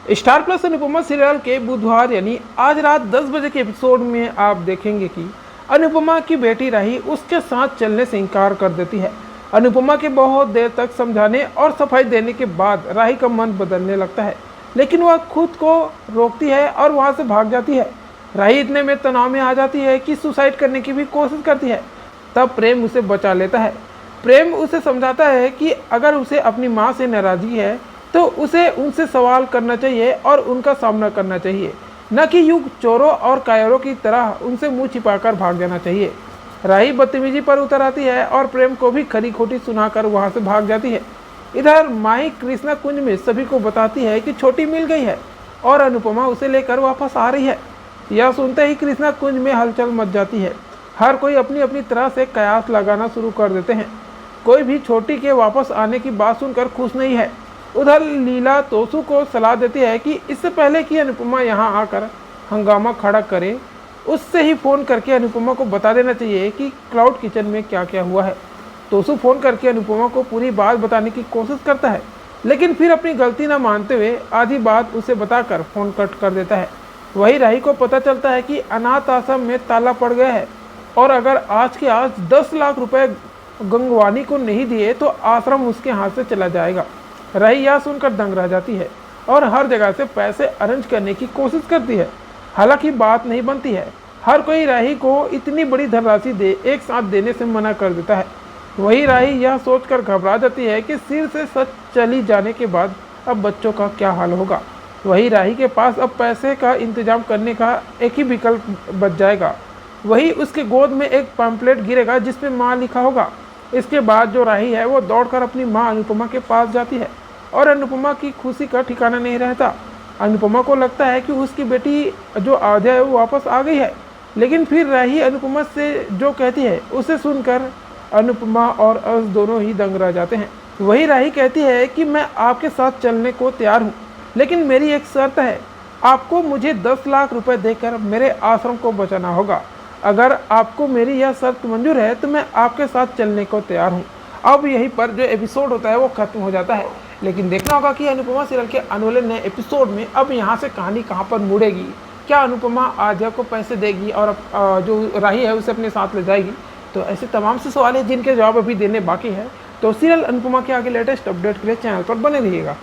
Star plus Anupama serial के बुधवार यानी आज रात 10 बजे के एपिसोड में आप देखेंगे कि अनुपमा की बेटी राही उसके साथ चलने से इनकार कर देती है। अनुपमा के बहुत देर तक समझाने और सफाई देने के बाद राही का मन बदलने लगता है, लेकिन वह खुद को रोकती है और वहां से भाग जाती है। राही इतने में तनाव में आ जाती है कि सुसाइड करने की भी कोशिश करती है। तब प्रेम उसे बचा लेता है। प्रेम उसे समझाता है कि अगर उसे अपनी माँ से नाराज़गी है तो उसे उनसे सवाल करना चाहिए और उनका सामना करना चाहिए, न कि यूं चोरों और कायरों की तरह उनसे मुंह छिपाकर भाग जाना चाहिए। राही बदतमीजी पर उतर आती है और प्रेम को भी खरी खोटी सुनाकर वहां से भाग जाती है। इधर माही कृष्णा कुंज में सभी को बताती है कि छोटी मिल गई है और अनुपमा उसे लेकर वापस आ रही है। यह सुनते ही कृष्णा कुंज में हलचल मच जाती है। हर कोई अपनी अपनी तरह से कयास लगाना शुरू कर देते हैं। कोई भी छोटी के वापस आने की बात सुनकर खुश नहीं है। उधर लीला तोसू को सलाह देती है कि इससे पहले कि अनुपमा यहाँ आकर हंगामा खड़ा करे, उससे ही फ़ोन करके अनुपमा को बता देना चाहिए कि क्लाउड किचन में क्या क्या हुआ है। तोसू फ़ोन करके अनुपमा को पूरी बात बताने की कोशिश करता है, लेकिन फिर अपनी गलती न मानते हुए आधी बात उसे बताकर फ़ोन कट कर देता है। वही राही को पता चलता है कि अनाथ आश्रम में ताला पड़ गया है और अगर आज के आज 10 लाख रुपए गंगवानी को नहीं दिए तो आश्रम उसके हाथ से चला जाएगा। राही यह सुनकर दंग रह जाती है और हर जगह से पैसे अरेंज करने की कोशिश करती है, हालांकि बात नहीं बनती है। हर कोई राही को इतनी बड़ी धनराशि एक साथ देने से मना कर देता है। वही राही यह सोचकर घबरा जाती है कि सिर से सच चली जाने के बाद अब बच्चों का क्या हाल होगा। वही राही के पास अब पैसे का इंतजाम करने का एक ही विकल्प बच जाएगा। वही उसके गोद में एक पैम्पलेट गिरेगा जिसमें माँ लिखा होगा। इसके बाद जो राही है वो दौड़कर अपनी माँ अनुपमा के पास जाती है और अनुपमा की खुशी का ठिकाना नहीं रहता। अनुपमा को लगता है कि उसकी बेटी जो अयोध्या है वो वापस आ गई है, लेकिन फिर राही अनुपमा से जो कहती है उसे सुनकर अनुपमा और अर्श दोनों ही दंग रह जाते हैं। वही राही कहती है कि मैं आपके साथ चलने को तैयार हूँ, लेकिन मेरी एक शर्त है, आपको मुझे 10 लाख रुपए देकर मेरे आश्रम को बचाना होगा। अगर आपको मेरी यह शर्त मंजूर है तो मैं आपके साथ चलने को तैयार हूँ। अब यहीं पर जो एपिसोड होता है वो खत्म हो जाता है, लेकिन देखना होगा कि अनुपमा सीरियल के आने वाले नए एपिसोड में अब यहाँ से कहानी कहाँ पर मुड़ेगी। क्या अनुपमा आद्या को पैसे देगी और जो राही है उसे अपने साथ ले जाएगी? तो ऐसे तमाम से सवाल हैं जिनके जवाब अभी देने बाकी है। तो सीरियल अनुपमा के आगे लेटेस्ट अपडेट के लिए चैनल पर बने रहिएगा।